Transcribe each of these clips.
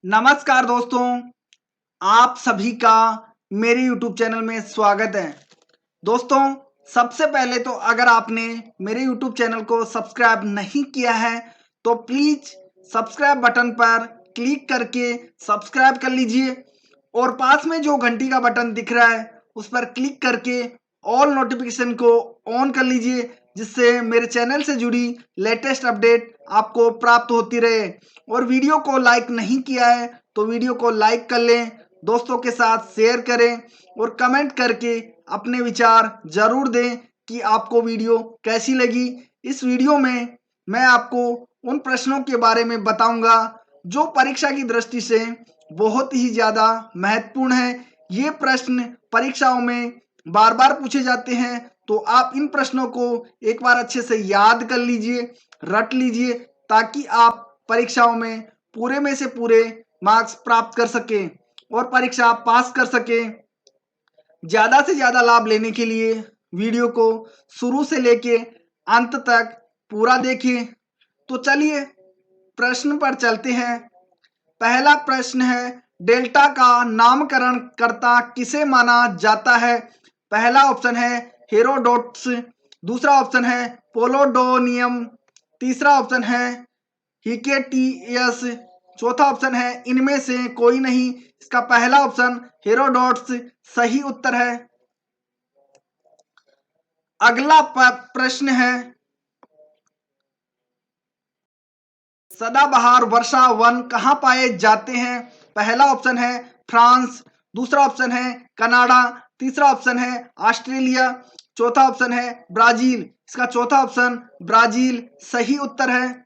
नमस्कार दोस्तों, आप सभी का मेरे YouTube चैनल में स्वागत है। दोस्तों, सबसे पहले तो अगर आपने मेरे YouTube चैनल को सब्सक्राइब नहीं किया है, तो प्लीज सब्सक्राइब बटन पर क्लिक करके सब्सक्राइब कर लीजिए और पास में जो घंटी का बटन दिख रहा है, उस पर क्लिक करके ऑल नोटिफिकेशन को ऑन कर लीजिए, जिससे मेरे चैनल से जुड़ी लेटेस्ट अपडेट आपको प्राप्त होती रहे। और वीडियो को लाइक नहीं किया है तो वीडियो को लाइक कर लें, दोस्तों के साथ शेयर करें और कमेंट करके अपने विचार जरूर दें कि आपको वीडियो कैसी लगी। इस वीडियो में मैं आपको उन प्रश्नों के बारे में बताऊंगा जो परीक्षा की दृष्टि से बहुत ही ज्यादा महत्वपूर्ण है। ये प्रश्न परीक्षाओं में बार बार पूछे जाते हैं, तो आप इन प्रश्नों को एक बार अच्छे से याद कर लीजिए, रट लीजिए, ताकि आप परीक्षाओं में पूरे में से पूरे मार्क्स प्राप्त कर सके और परीक्षा पास कर सके। ज्यादा से ज्यादा लाभ लेने के लिए वीडियो को शुरू से लेके अंत तक पूरा देखें। तो चलिए प्रश्न पर चलते हैं। पहला प्रश्न है, डेल्टा का नामकरण कर्ता किसे माना जाता है? पहला ऑप्शन है हेरोडोटस, दूसरा ऑप्शन है पोलोडोनियम, तीसरा ऑप्शन है हिकेटियस, चौथा ऑप्शन है इनमें से कोई नहीं। इसका पहला ऑप्शन हेरोडोटस सही उत्तर है। अगला प्रश्न है, सदाबहार वर्षा वन कहाँ पाए जाते हैं? पहला ऑप्शन है फ्रांस, दूसरा ऑप्शन है कनाडा, तीसरा ऑप्शन है ऑस्ट्रेलिया, चौथा ऑप्शन है ब्राजील। इसका चौथा ऑप्शन ब्राजील सही उत्तर है।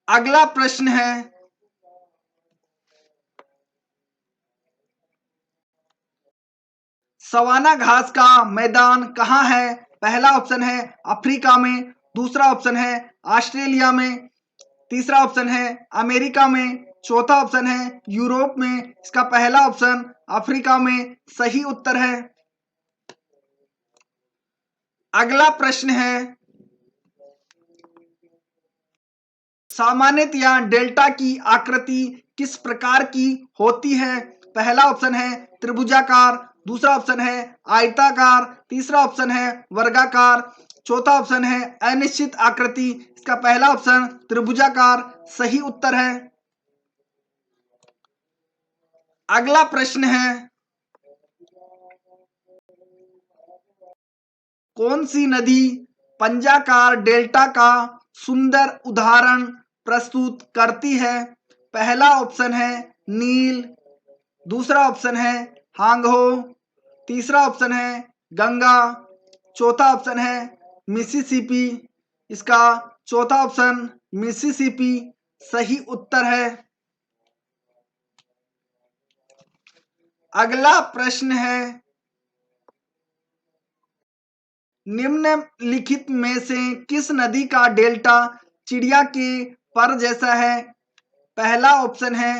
अगला प्रश्न है, सवाना घास का मैदान कहाँ है? पहला ऑप्शन है अफ्रीका में, दूसरा ऑप्शन है ऑस्ट्रेलिया में, तीसरा ऑप्शन है अमेरिका में, चौथा ऑप्शन है यूरोप में। इसका पहला ऑप्शन अफ्रीका में सही उत्तर है। अगला प्रश्न है, सामान्यतया डेल्टा की आकृति किस प्रकार की होती है? पहला ऑप्शन है त्रिभुजाकार, दूसरा ऑप्शन है आयताकार, तीसरा ऑप्शन है वर्गाकार, चौथा ऑप्शन है अनिश्चित आकृति। इसका पहला ऑप्शन त्रिभुजाकार सही उत्तर है। अगला प्रश्न है, कौन सी नदी पंजाकार डेल्टा का सुंदर उदाहरण प्रस्तुत करती है? पहला ऑप्शन है नील, दूसरा ऑप्शन है हांगहो, तीसरा ऑप्शन है गंगा, चौथा ऑप्शन है मिसिसिपी। इसका चौथा ऑप्शन मिसिसिपी सही उत्तर है। अगला प्रश्न है, निम्नलिखित में से किस नदी का डेल्टा चिड़िया के पर जैसा है? पहला ऑप्शन है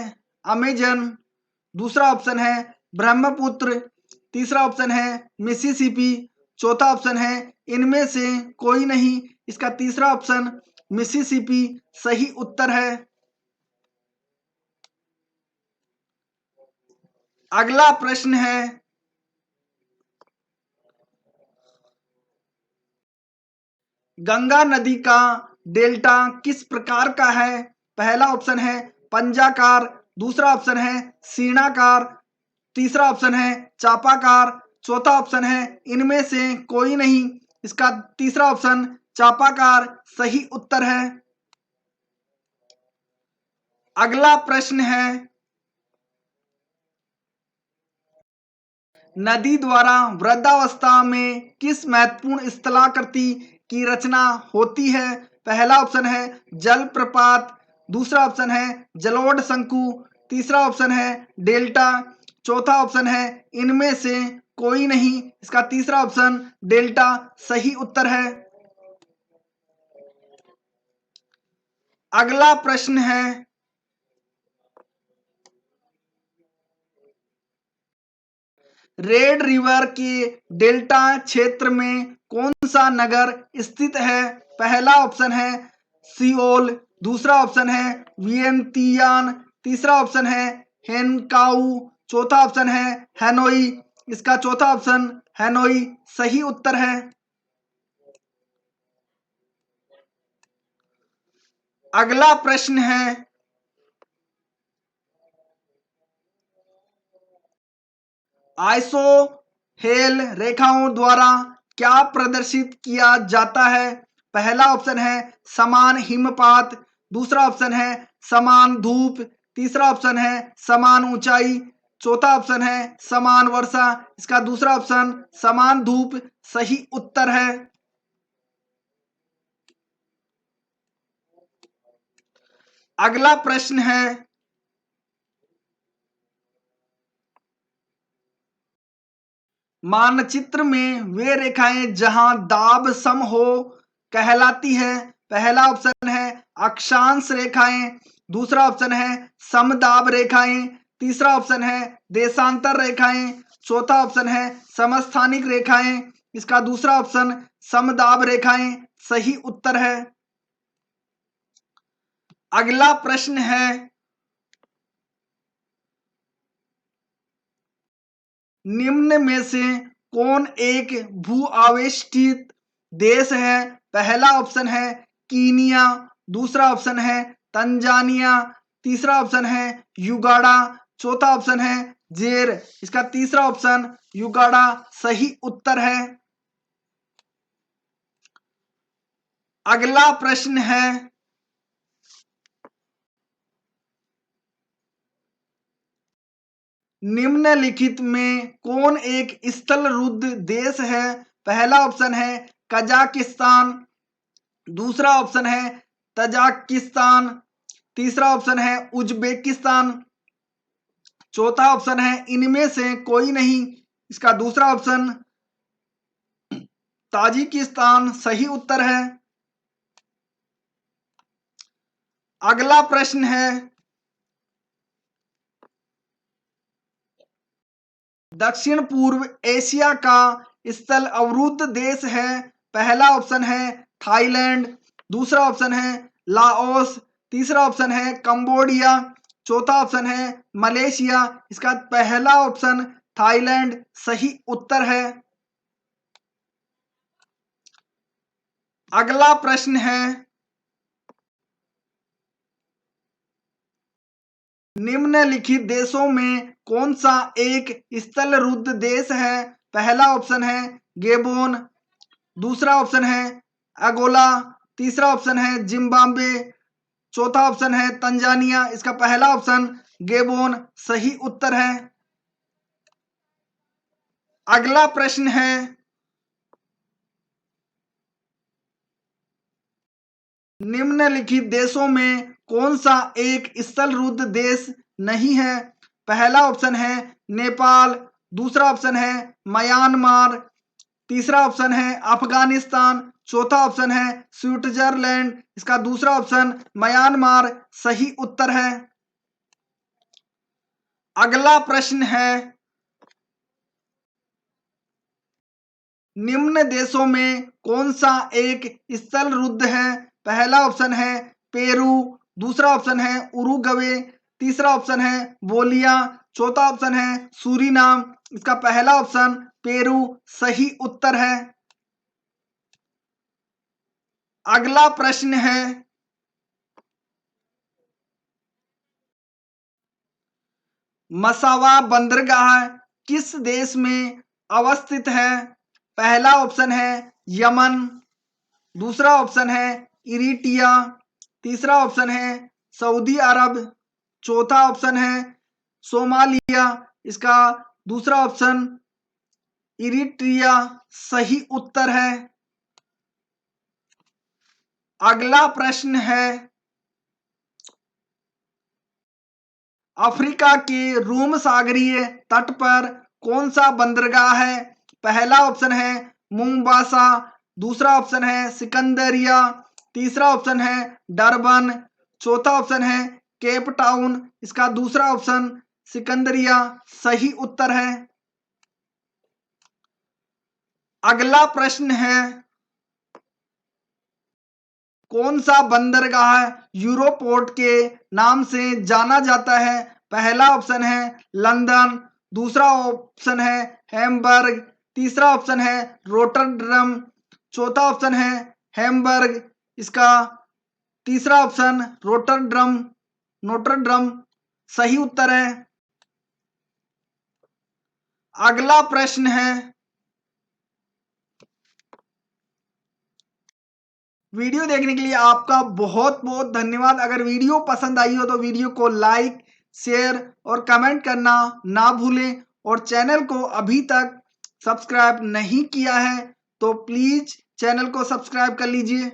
अमेजन, दूसरा ऑप्शन है ब्रह्मपुत्र, तीसरा ऑप्शन है मिसिसिपी, चौथा ऑप्शन है इनमें से कोई नहीं। इसका तीसरा ऑप्शन मिसिसिपी सही उत्तर है। अगला प्रश्न है, गंगा नदी का डेल्टा किस प्रकार का है? पहला ऑप्शन है पंजाकार, दूसरा ऑप्शन है सीणाकार, तीसरा ऑप्शन है चापाकार, चौथा ऑप्शन है इनमें से कोई नहीं। इसका तीसरा ऑप्शन चापाकार सही उत्तर है। अगला प्रश्न है, नदी द्वारा वृद्धावस्था में किस महत्वपूर्ण स्थलाकृति की रचना होती है? पहला ऑप्शन है जलप्रपात, दूसरा ऑप्शन है जलोढ़ शंकु, तीसरा ऑप्शन है डेल्टा, चौथा ऑप्शन है इनमें से कोई नहीं। इसका तीसरा ऑप्शन डेल्टा सही उत्तर है। अगला प्रश्न है, रेड रिवर के डेल्टा क्षेत्र में कौन सा नगर स्थित है? पहला ऑप्शन है सियोल, दूसरा ऑप्शन है वियंतियान, तीसरा ऑप्शन है हेनकाऊ, चौथा ऑप्शन है हैनोई। इसका चौथा ऑप्शन हैनोई सही उत्तर है। अगला प्रश्न है, आइसोहेल रेखाओं द्वारा क्या प्रदर्शित किया जाता है? पहला ऑप्शन है समान हिमपात, दूसरा ऑप्शन है समान धूप, तीसरा ऑप्शन है समान ऊंचाई, चौथा ऑप्शन है समान वर्षा। इसका दूसरा ऑप्शन समान धूप सही उत्तर है। अगला प्रश्न है, मानचित्र में वे रेखाएं जहां दाब सम हो कहलाती है। पहला ऑप्शन है अक्षांश रेखाएं, दूसरा ऑप्शन है समदाब रेखाएं, तीसरा ऑप्शन है देशांतर रेखाएं, चौथा ऑप्शन है समस्थानिक रेखाएं। इसका दूसरा ऑप्शन समदाब रेखाएं सही उत्तर है। अगला प्रश्न है, निम्न में से कौन एक भू आवेष्टित देश है? पहला ऑप्शन है कीनिया, दूसरा ऑप्शन है तंजानिया, तीसरा ऑप्शन है युगांडा, चौथा ऑप्शन है जेर। इसका तीसरा ऑप्शन युगांडा सही उत्तर है। अगला प्रश्न है, निम्नलिखित में कौन एक स्थलरुद्ध देश है? पहला ऑप्शन है कजाकिस्तान, दूसरा ऑप्शन है तजाकिस्तान, तीसरा ऑप्शन है उज्बेकिस्तान, चौथा ऑप्शन है इनमें से कोई नहीं। इसका दूसरा ऑप्शन ताजिकिस्तान सही उत्तर है। अगला प्रश्न है, दक्षिण पूर्व एशिया का स्थल अवरुद्ध देश है। पहला ऑप्शन है थाईलैंड, दूसरा ऑप्शन है लाओस, तीसरा ऑप्शन है कंबोडिया, चौथा ऑप्शन है मलेशिया। इसका पहला ऑप्शन थाईलैंड सही उत्तर है। अगला प्रश्न है, निम्नलिखित देशों में कौन सा एक स्थलरुद्ध देश है? पहला ऑप्शन है गेबोन, दूसरा ऑप्शन है अगोला, तीसरा ऑप्शन है जिम्बाब्वे, चौथा ऑप्शन है तंजानिया। इसका पहला ऑप्शन गेबोन सही उत्तर है। अगला प्रश्न है, निम्नलिखित देशों में कौन सा एक स्थलरुद्ध देश नहीं है? पहला ऑप्शन है नेपाल, दूसरा ऑप्शन है म्यांमार, तीसरा ऑप्शन है अफगानिस्तान, चौथा ऑप्शन है स्विट्जरलैंड। इसका दूसरा ऑप्शन म्यांमार सही उत्तर है। अगला प्रश्न है, निम्न देशों में कौन सा एक स्थलरुद्ध है? पहला ऑप्शन है पेरू, दूसरा ऑप्शन है उरुग्वे, तीसरा ऑप्शन है बोलिया, चौथा ऑप्शन है सूरीनाम। इसका पहला ऑप्शन पेरू सही उत्तर है। अगला प्रश्न है, मसावा बंदरगाह किस देश में अवस्थित है? पहला ऑप्शन है यमन, दूसरा ऑप्शन है इरिटिया, तीसरा ऑप्शन है सऊदी अरब, चौथा ऑप्शन है सोमालिया। इसका दूसरा ऑप्शन इरिट्रिया सही उत्तर है। अगला प्रश्न है, अफ्रीका के रोम सागरीय तट पर कौन सा बंदरगाह है? पहला ऑप्शन है मुम्बासा, दूसरा ऑप्शन है सिकंदरिया, तीसरा ऑप्शन है डरबन, चौथा ऑप्शन है केप टाउन। इसका दूसरा ऑप्शन सिकंदरिया सही उत्तर है। अगला प्रश्न है, कौन सा बंदरगाह यूरोपोर्ट के नाम से जाना जाता है? पहला ऑप्शन है लंदन, दूसरा ऑप्शन है हैम्बर्ग, तीसरा ऑप्शन है रोटरडम, चौथा ऑप्शन है हैम्बर्ग। इसका तीसरा ऑप्शन नोटरड्रम सही उत्तर है। अगला प्रश्न है, वीडियो देखने के लिए आपका बहुत बहुत धन्यवाद। अगर वीडियो पसंद आई हो तो वीडियो को लाइक, शेयर और कमेंट करना ना भूलें, और चैनल को अभी तक सब्सक्राइब नहीं किया है तो प्लीज चैनल को सब्सक्राइब कर लीजिए।